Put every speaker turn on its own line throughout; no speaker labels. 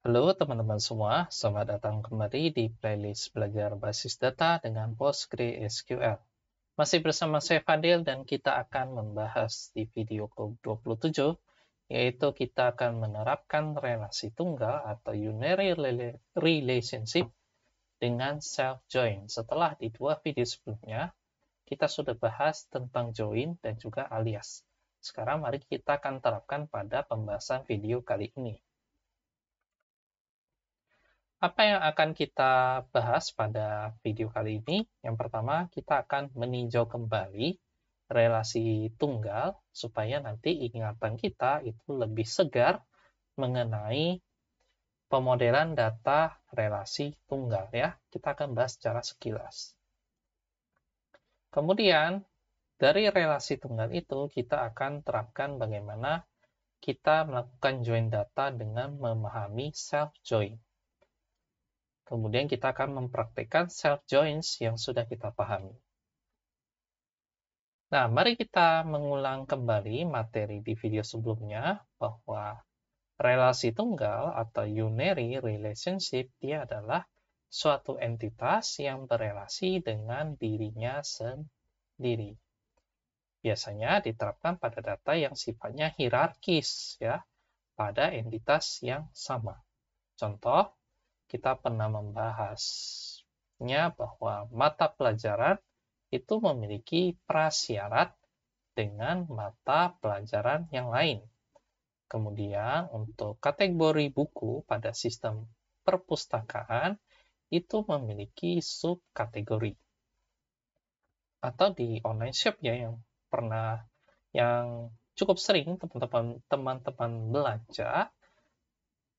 Halo teman-teman semua, selamat datang kembali di playlist belajar basis data dengan PostgreSQL. Masih bersama saya Fadil dan kita akan membahas di video ke-27, yaitu kita akan menerapkan relasi tunggal atau unary relationship dengan self-join. Setelah di dua video sebelumnya, kita sudah bahas tentang join dan juga alias. Sekarang mari kita akan terapkan pada pembahasan video kali ini. Apa yang akan kita bahas pada video kali ini? Yang pertama, kita akan meninjau kembali relasi tunggal supaya nanti ingatan kita itu lebih segar mengenai pemodelan data relasi tunggal ya. Kita akan bahas secara sekilas. Kemudian, dari relasi tunggal itu kita akan terapkan bagaimana kita melakukan join data dengan memahami self-join. Kemudian kita akan mempraktikkan self-joins yang sudah kita pahami. Nah, mari kita mengulang kembali materi di video sebelumnya bahwa relasi tunggal atau unary relationship dia adalah suatu entitas yang berelasi dengan dirinya sendiri. Biasanya diterapkan pada data yang sifatnya hierarkis ya, pada entitas yang sama. Contoh, kita pernah membahasnya bahwa mata pelajaran itu memiliki prasyarat dengan mata pelajaran yang lain. Kemudian untuk kategori buku pada sistem perpustakaan itu memiliki subkategori. Atau di online shop ya yang cukup sering teman-teman belanja,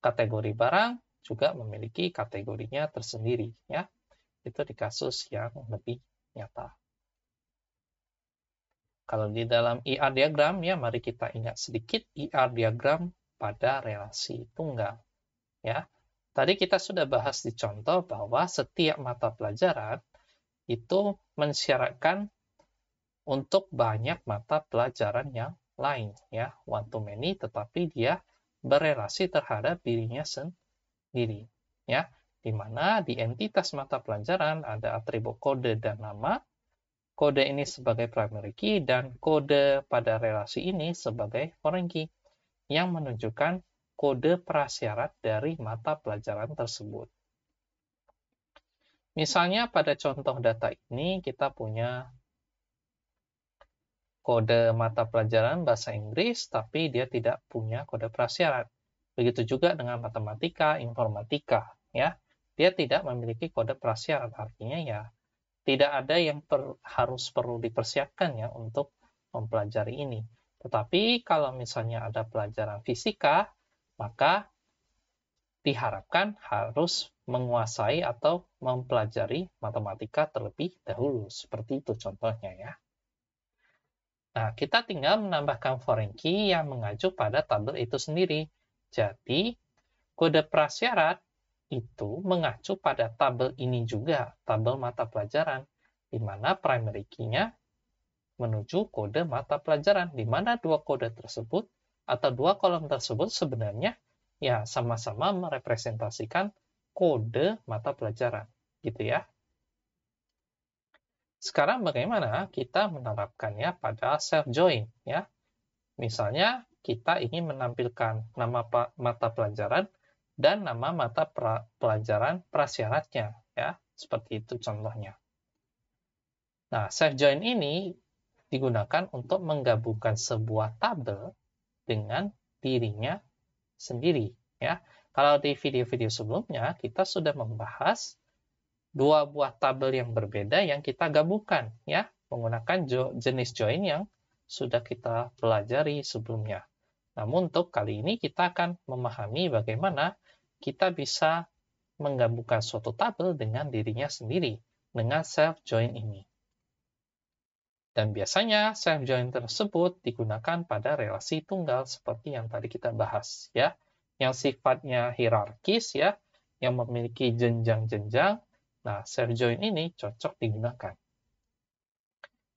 kategori barang juga memiliki kategorinya tersendiri ya. Itu di kasus yang lebih nyata. Kalau di dalam ER diagram ya, mari kita ingat sedikit ER diagram pada relasi tunggal ya. Tadi kita sudah bahas di contoh bahwa setiap mata pelajaran itu mensyaratkan untuk banyak mata pelajaran yang lain ya, one to many, tetapi dia berelasi terhadap dirinya sendiri ya, di mana di entitas mata pelajaran ada atribut kode dan nama. Kode ini sebagai primary key dan kode pada relasi ini sebagai foreign key yang menunjukkan kode prasyarat dari mata pelajaran tersebut. Misalnya pada contoh data ini kita punya kode mata pelajaran bahasa Inggris tapi dia tidak punya kode prasyarat. Begitu juga dengan matematika, informatika ya. Dia tidak memiliki kode prasyarat, artinya ya tidak ada yang harus perlu dipersiapkan ya untuk mempelajari ini. Tetapi kalau misalnya ada pelajaran fisika, maka diharapkan harus menguasai atau mempelajari matematika terlebih dahulu. Seperti itu contohnya ya. Nah, kita tinggal menambahkan foreign key yang mengacu pada tabel itu sendiri. Jadi, kode prasyarat itu mengacu pada tabel ini juga, tabel mata pelajaran, di mana primary key-nya menuju kode mata pelajaran, di mana dua kode tersebut atau dua kolom tersebut sebenarnya ya sama-sama merepresentasikan kode mata pelajaran, gitu ya. Sekarang bagaimana kita menerapkannya pada self-join ya? Misalnya kita ingin menampilkan nama mata pelajaran dan nama mata pelajaran prasyaratnya ya, seperti itu contohnya. Nah, self-join ini digunakan untuk menggabungkan sebuah tabel dengan dirinya sendiri ya. Kalau di video-video sebelumnya kita sudah membahas dua buah tabel yang berbeda yang kita gabungkan ya, menggunakan jenis join yang sudah kita pelajari sebelumnya. Namun untuk kali ini kita akan memahami bagaimana kita bisa menggabungkan suatu tabel dengan dirinya sendiri dengan self-join ini. Dan biasanya self-join tersebut digunakan pada relasi tunggal seperti yang tadi kita bahas ya, yang sifatnya hierarkis ya, yang memiliki jenjang-jenjang. Nah, self-join ini cocok digunakan.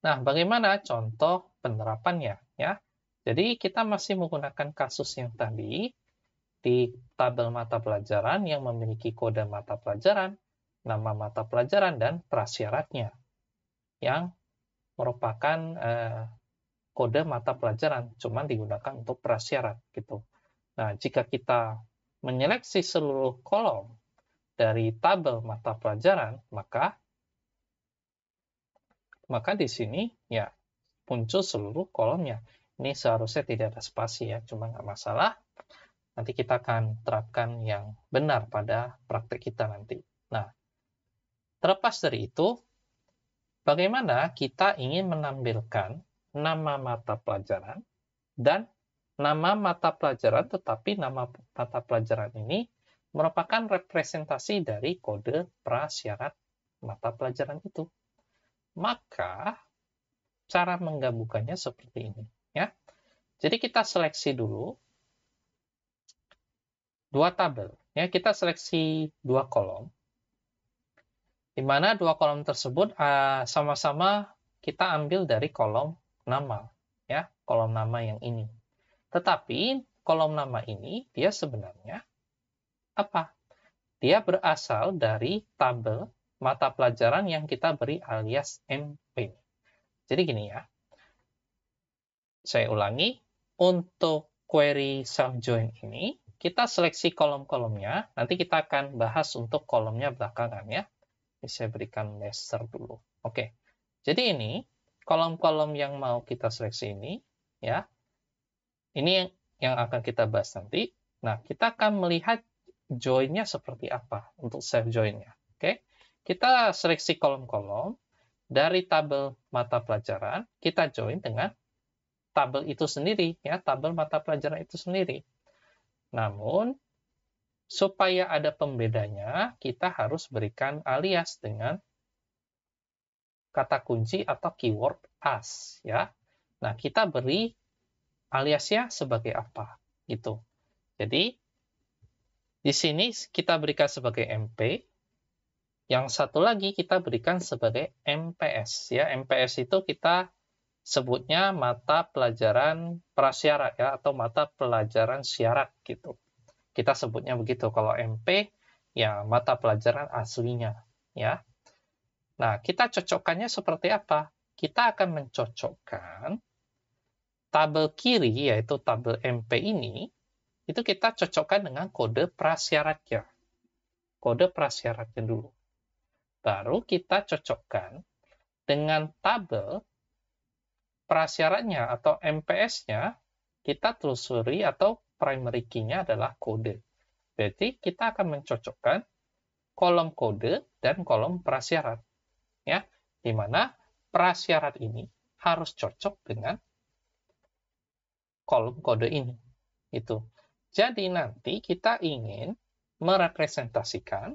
Nah, bagaimana contoh penerapannya ya? Jadi kita masih menggunakan kasus yang tadi. Di tabel mata pelajaran yang memiliki kode mata pelajaran, nama mata pelajaran, dan prasyaratnya yang merupakan kode mata pelajaran, cuman digunakan untuk prasyarat gitu. Nah, jika kita menyeleksi seluruh kolom dari tabel mata pelajaran, maka di sini ya muncul seluruh kolomnya. Ini seharusnya tidak ada spasi ya, cuma nggak masalah. Nanti kita akan terapkan yang benar pada praktek kita nanti. Nah, terlepas dari itu, bagaimana kita ingin menampilkan nama mata pelajaran dan nama mata pelajaran, tetapi nama mata pelajaran ini merupakan representasi dari kode prasyarat mata pelajaran itu. Maka, cara menggabungkannya seperti ini. Ya. Jadi kita seleksi dulu dua tabel. Ya, kita seleksi dua kolom. Di mana dua kolom tersebut sama-sama kita ambil dari kolom nama. Ya, kolom nama yang ini. Tetapi kolom nama ini dia sebenarnya apa? Dia berasal dari tabel mata pelajaran yang kita beri alias MP. Jadi gini ya. Saya ulangi, untuk query self-join ini, kita seleksi kolom-kolomnya. Nanti kita akan bahas untuk kolomnya belakangan ya. Ini saya berikan laser dulu. Oke. Jadi ini kolom-kolom yang mau kita seleksi ini ya. Ini yang akan kita bahas nanti. Nah, kita akan melihat join-nya seperti apa untuk self join-nya. Oke. Kita seleksi kolom-kolom dari tabel mata pelajaran, kita join dengan tabel itu sendiri ya, tabel mata pelajaran itu sendiri. Namun supaya ada pembedanya, kita harus berikan alias dengan kata kunci atau keyword as ya. Nah, kita beri aliasnya sebagai apa gitu. Jadi di sini kita berikan sebagai MP. Yang satu lagi kita berikan sebagai MPS ya. MPS itu kita sebutnya mata pelajaran prasyarat ya, atau mata pelajaran syarat gitu. Kita sebutnya begitu. Kalau MP ya mata pelajaran aslinya ya. Nah, kita cocokkannya seperti apa? Kita akan mencocokkan tabel kiri, yaitu tabel MP ini, itu kita cocokkan dengan kode prasyaratnya. Kode prasyaratnya dulu. Baru kita cocokkan dengan tabel prasyaratnya atau MPS-nya, kita telusuri atau primary key-nya adalah kode. Berarti kita akan mencocokkan kolom kode dan kolom prasyarat. Ya, di mana prasyarat ini harus cocok dengan kolom kode ini. Itu. Jadi nanti kita ingin merepresentasikan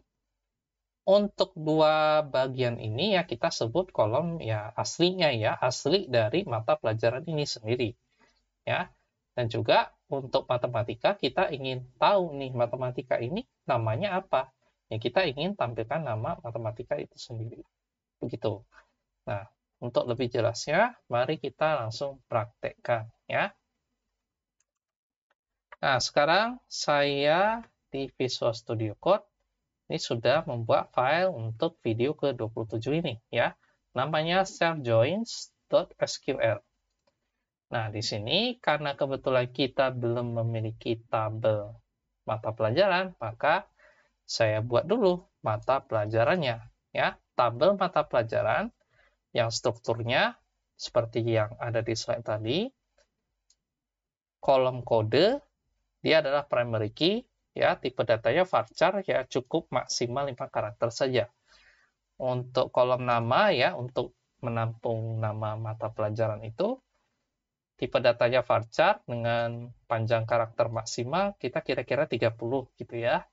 untuk dua bagian ini ya kita sebut kolom ya aslinya ya, asli dari mata pelajaran ini sendiri. Ya. Dan juga untuk matematika kita ingin tahu nih matematika ini namanya apa. Ya kita ingin tampilkan nama matematika itu sendiri. Begitu. Nah, untuk lebih jelasnya mari kita langsung praktekkan ya. Nah, sekarang saya di Visual Studio Code ini sudah membuat file untuk video ke-27 ini ya. Namanya selfjoins.sql. Nah, di sini karena kebetulan kita belum memiliki tabel mata pelajaran, maka saya buat dulu mata pelajarannya ya. Tabel mata pelajaran yang strukturnya seperti yang ada di slide tadi. Kolom kode dia adalah primary key. Ya, tipe datanya varchar ya cukup maksimal 5 karakter saja. Untuk kolom nama ya, untuk menampung nama mata pelajaran itu, tipe datanya varchar dengan panjang karakter maksimal kita kira-kira 30 gitu ya.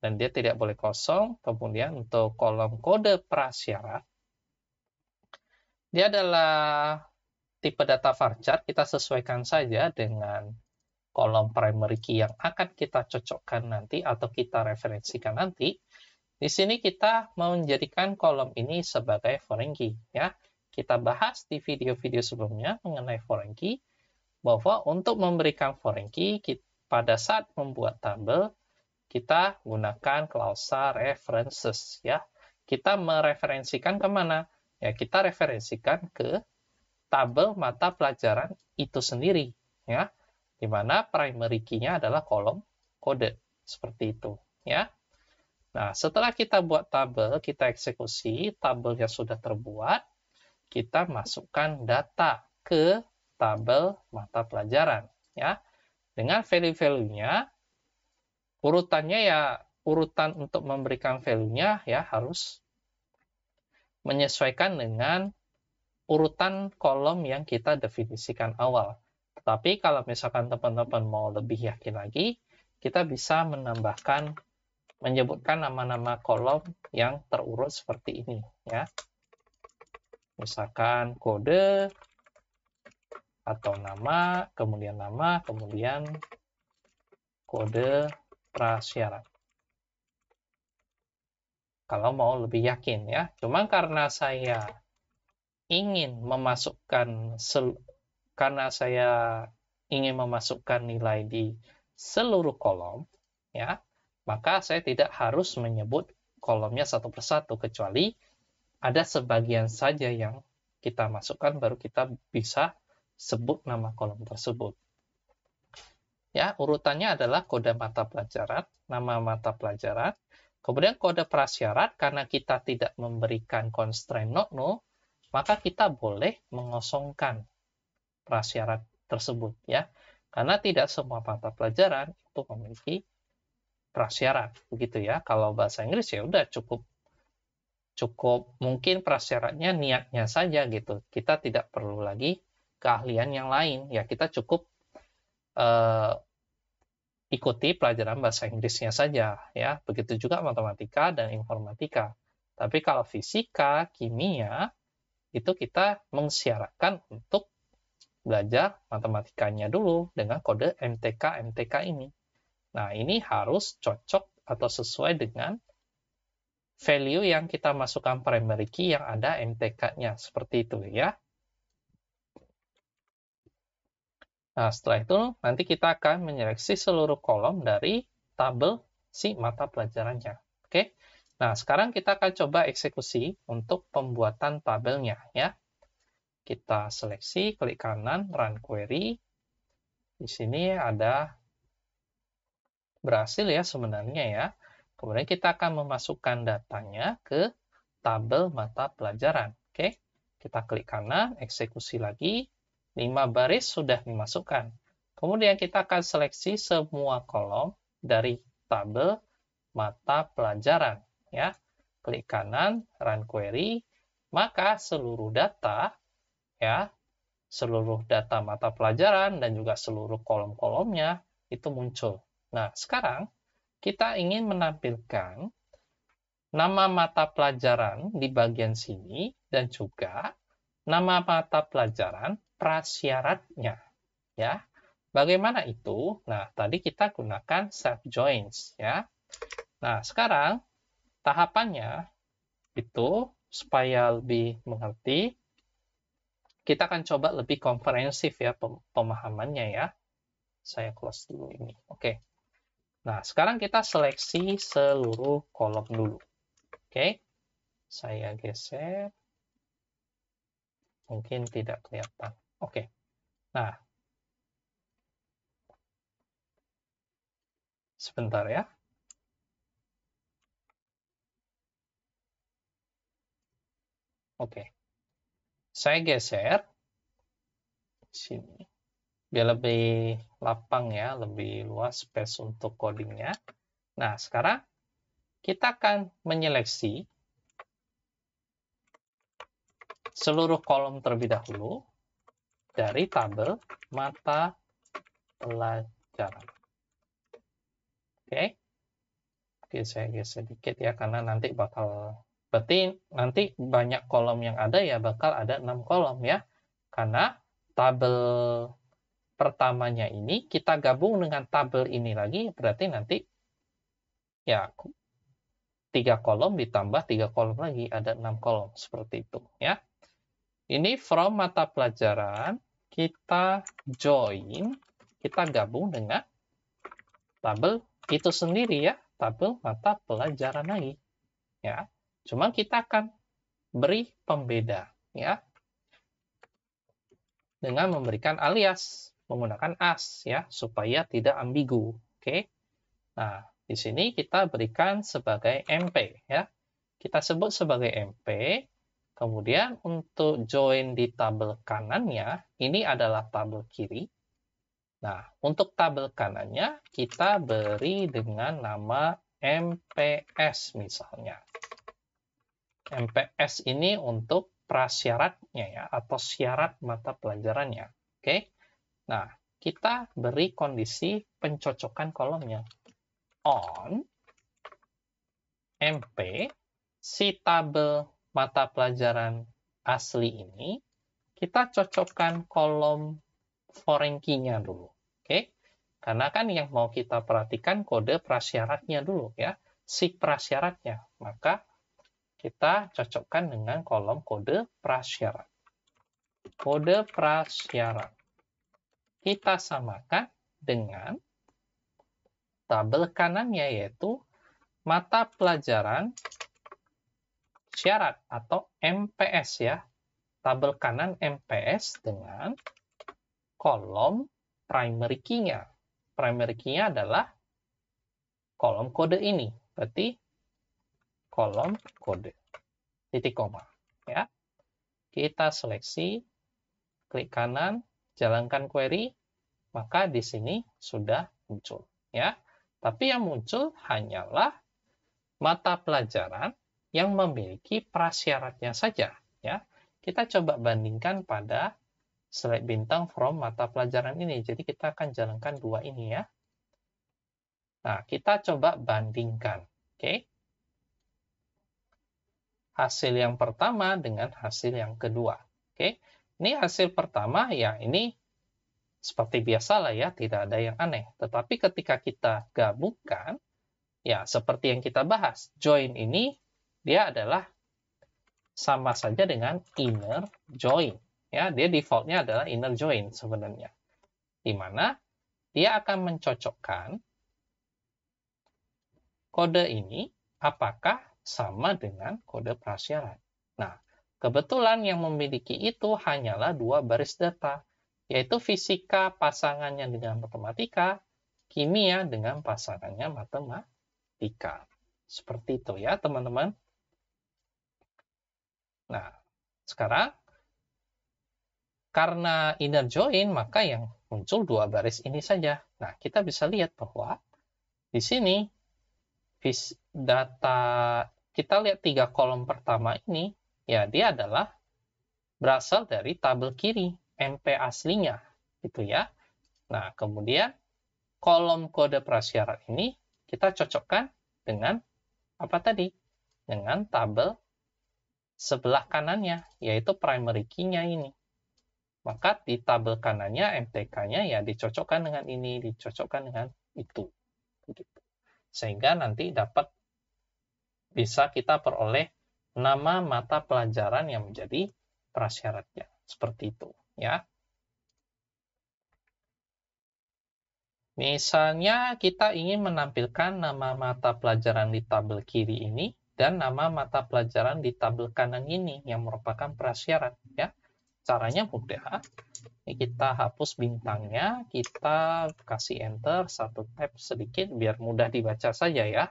Dan dia tidak boleh kosong. Kemudian untuk kolom kode prasyarat, dia adalah tipe data varchar, kita sesuaikan saja dengan kolom primary key yang akan kita cocokkan nanti atau kita referensikan nanti. Di sini kita mau menjadikan kolom ini sebagai foreign key ya. Kita bahas di video-video sebelumnya mengenai foreign key bahwa untuk memberikan foreign key pada saat membuat tabel kita gunakan klausa references ya. Kita mereferensikan kemana? Ya, kita referensikan ke tabel mata pelajaran itu sendiri ya. Di mana primary key-nya adalah kolom kode seperti itu ya. Nah, setelah kita buat tabel, kita eksekusi, tabelnya sudah terbuat, kita masukkan data ke tabel mata pelajaran ya. Dengan value-value-nya, urutannya ya urutan untuk memberikan value-nya ya harus menyesuaikan dengan urutan kolom yang kita definisikan awal. Tetapi kalau misalkan teman-teman mau lebih yakin lagi, kita bisa menambahkan, menyebutkan nama-nama kolom yang terurut seperti ini ya. Misalkan kode atau nama, kemudian kode prasyarat. Kalau mau lebih yakin ya. Cuma karena saya ingin memasukkan nilai di seluruh kolom ya, maka saya tidak harus menyebut kolomnya satu persatu, kecuali ada sebagian saja yang kita masukkan baru kita bisa sebut nama kolom tersebut. Ya, urutannya adalah kode mata pelajaran, nama mata pelajaran, kemudian kode prasyarat. Karena kita tidak memberikan constraint not null, maka kita boleh mengosongkan prasyarat tersebut ya. Karena tidak semua mata pelajaran itu memiliki prasyarat, begitu ya. Kalau bahasa Inggris ya udah cukup mungkin prasyaratnya niatnya saja gitu. Kita tidak perlu lagi keahlian yang lain ya. Kita cukup ikuti pelajaran bahasa Inggrisnya saja ya. Begitu juga matematika dan informatika. Tapi kalau fisika, kimia itu kita mensyaratkan untuk belajar matematikanya dulu dengan kode MTK ini. Nah, ini harus cocok atau sesuai dengan value yang kita masukkan primary key yang ada MTK-nya, seperti itu ya. Nah, setelah itu nanti kita akan menyeleksi seluruh kolom dari tabel si mata pelajarannya. Oke. Nah, sekarang kita akan coba eksekusi untuk pembuatan tabelnya ya. Kita seleksi, klik kanan, run query. Di sini ada berhasil ya sebenarnya ya. Kemudian kita akan memasukkan datanya ke tabel mata pelajaran. Oke, kita klik kanan, eksekusi lagi. 5 baris sudah dimasukkan. Kemudian kita akan seleksi semua kolom dari tabel mata pelajaran. Ya, klik kanan, run query, maka seluruh data, ya, seluruh data mata pelajaran dan juga seluruh kolom-kolomnya itu muncul. Nah, sekarang kita ingin menampilkan nama mata pelajaran di bagian sini dan juga nama mata pelajaran prasyaratnya. Ya, bagaimana itu? Nah, tadi kita gunakan self joins ya. Nah, sekarang tahapannya itu supaya lebih mengerti, kita akan coba lebih komprehensif ya pemahamannya ya. Saya close dulu ini. Oke. Nah, sekarang kita seleksi seluruh kolom dulu. Oke. Saya geser. Mungkin tidak kelihatan. Oke. Nah. Sebentar ya. Oke. Saya geser sini. Biar lebih lapang ya, lebih luas space untuk codingnya. Nah, sekarang kita akan menyeleksi seluruh kolom terlebih dahulu dari tabel mata pelajaran. Oke. Oke, saya geser dikit ya, karena nanti berarti nanti banyak kolom yang ada ya, bakal ada 6 kolom ya. Karena tabel pertamanya ini kita gabung dengan tabel ini lagi, berarti nanti ya 3 kolom ditambah 3 kolom lagi, ada 6 kolom seperti itu ya. Ini from mata pelajaran, kita join, kita gabung dengan tabel itu sendiri ya, tabel mata pelajaran lagi. Ya, cuma kita akan beri pembeda ya dengan memberikan alias menggunakan as ya supaya tidak ambigu. Oke. Nah, di sini kita berikan sebagai MP ya. Kita sebut sebagai MP. Kemudian untuk join di tabel kanannya, ini adalah tabel kiri. Nah, untuk tabel kanannya kita beri dengan nama MPS misalnya. MPS ini untuk prasyaratnya ya, atau syarat mata pelajarannya. Oke. Nah, kita beri kondisi pencocokan kolomnya. On MP, si tabel mata pelajaran asli ini, kita cocokkan kolom foreign key-nya dulu. Oke? Karena kan yang mau kita perhatikan kode prasyaratnya dulu ya, si prasyaratnya. Maka kita cocokkan dengan kolom kode prasyarat. Kode prasyarat. Kita samakan dengan tabel kanannya, yaitu mata pelajaran syarat atau MPS ya. Tabel kanan MPS dengan kolom primary key-nya. Primary key-nya adalah kolom kode ini. Berarti kolom kode. Titik koma. Ya. Kita seleksi, klik kanan, jalankan query, maka di sini sudah muncul. Ya. Tapi yang muncul hanyalah mata pelajaran yang memiliki prasyaratnya saja. Ya. Kita coba bandingkan pada select bintang from mata pelajaran ini. Jadi kita akan jalankan dua ini ya. Nah, kita coba bandingkan. Oke. Hasil yang pertama dengan hasil yang kedua. Oke. Ini hasil pertama ya, ini seperti biasa lah ya, tidak ada yang aneh. Tetapi ketika kita gabungkan, ya seperti yang kita bahas, join ini dia adalah sama saja dengan inner join. Ya, dia defaultnya adalah inner join sebenarnya. Di mana dia akan mencocokkan kode ini apakah sama dengan kode prasyarat. Nah, kebetulan yang memiliki itu hanyalah dua baris data, yaitu fisika pasangannya dengan matematika, kimia dengan pasangannya matematika. Seperti itu ya, teman-teman. Nah, sekarang karena inner join, maka yang muncul dua baris ini saja. Nah, kita bisa lihat bahwa di sini data, kita lihat tiga kolom pertama ini, ya dia adalah berasal dari tabel kiri, MP aslinya, gitu ya. Nah, kemudian kolom kode prasyarat ini kita cocokkan dengan apa tadi? Dengan tabel sebelah kanannya, yaitu primary key-nya ini. Maka di tabel kanannya, MTK-nya ya dicocokkan dengan ini, dicocokkan dengan itu. Begitu. Sehingga nanti bisa kita peroleh nama mata pelajaran yang menjadi prasyaratnya. Seperti itu. Ya. Misalnya kita ingin menampilkan nama mata pelajaran di tabel kiri ini dan nama mata pelajaran di tabel kanan ini yang merupakan prasyarat. Ya. Caranya mudah. Ini kita hapus bintangnya, kita kasih enter, satu tab sedikit biar mudah dibaca saja ya.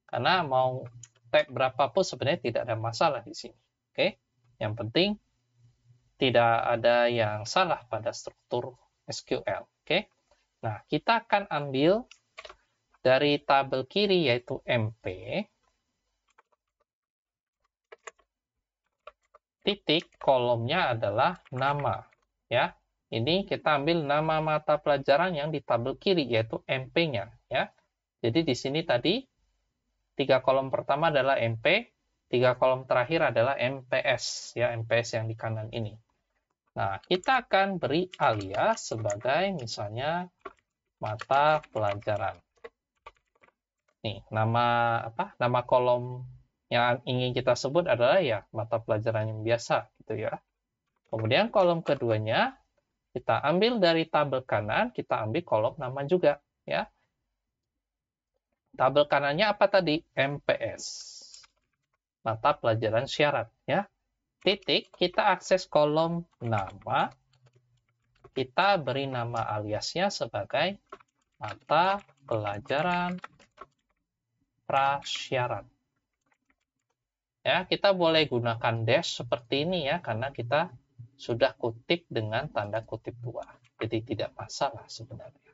Karena mau tab berapapun sebenarnya tidak ada masalah di sini. Oke. Yang penting tidak ada yang salah pada struktur SQL. Oke. Nah, kita akan ambil dari tabel kiri yaitu MP, titik kolomnya adalah nama. Ya, ini kita ambil nama mata pelajaran yang di tabel kiri yaitu MP-nya. Ya, jadi di sini tadi tiga kolom pertama adalah MP, tiga kolom terakhir adalah MPS. Ya, MPS yang di kanan ini. Nah, kita akan beri alias sebagai misalnya mata pelajaran. Nih, nama kolom yang ingin kita sebut adalah ya mata pelajaran yang biasa gitu ya. Kemudian kolom keduanya kita ambil dari tabel kanan, kita ambil kolom nama juga ya. Tabel kanannya apa tadi? MPS. Mata pelajaran syarat, ya. Titik, kita akses kolom nama. Kita beri nama aliasnya sebagai mata pelajaran prasyarat. Ya, kita boleh gunakan dash seperti ini ya, karena kita sudah kutip dengan tanda kutip 2. Jadi tidak masalah sebenarnya.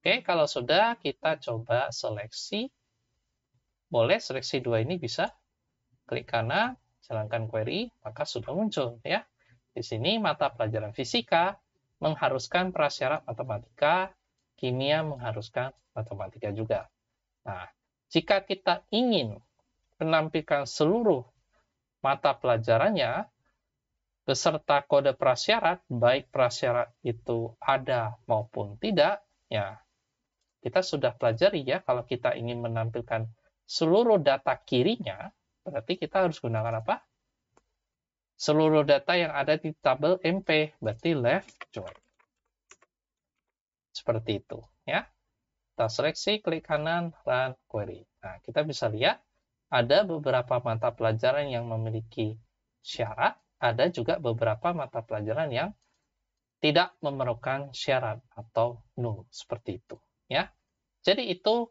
Oke, kalau sudah, kita coba seleksi. Boleh seleksi 2 ini bisa. Klik kanan, jalankan query, maka sudah muncul ya. Di sini mata pelajaran fisika mengharuskan prasyarat matematika, kimia mengharuskan matematika juga. Nah, jika kita ingin menampilkan seluruh mata pelajarannya beserta kode prasyarat, baik prasyarat itu ada maupun tidak, ya kita sudah pelajari ya, kalau kita ingin menampilkan seluruh data kirinya, berarti kita harus gunakan apa? Seluruh data yang ada di tabel MP, berarti left join. Seperti itu ya. Kita seleksi, klik kanan, run query. Nah, kita bisa lihat ada beberapa mata pelajaran yang memiliki syarat, ada juga beberapa mata pelajaran yang tidak memerlukan syarat atau null, seperti itu ya. Jadi itu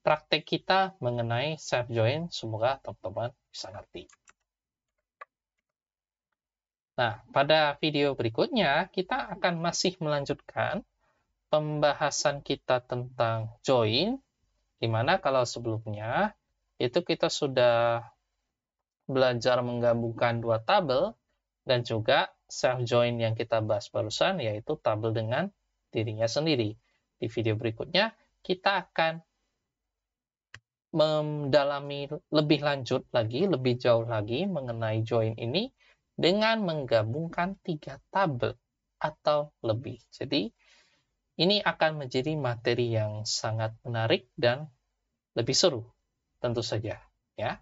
praktek kita mengenai self join, semoga teman-teman bisa ngerti. Nah, pada video berikutnya kita akan masih melanjutkan pembahasan kita tentang join, di mana kalau sebelumnya itu kita sudah belajar menggabungkan 2 tabel dan juga self join yang kita bahas barusan, yaitu tabel dengan dirinya sendiri. Di video berikutnya kita akan mendalami lebih lanjut lagi, lebih jauh lagi mengenai join ini dengan menggabungkan 3 tabel atau lebih. Jadi ini akan menjadi materi yang sangat menarik dan lebih seru, tentu saja ya.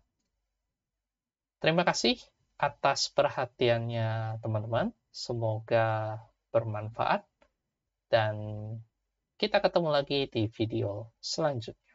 Terima kasih atas perhatiannya teman-teman. Semoga bermanfaat dan kita ketemu lagi di video selanjutnya.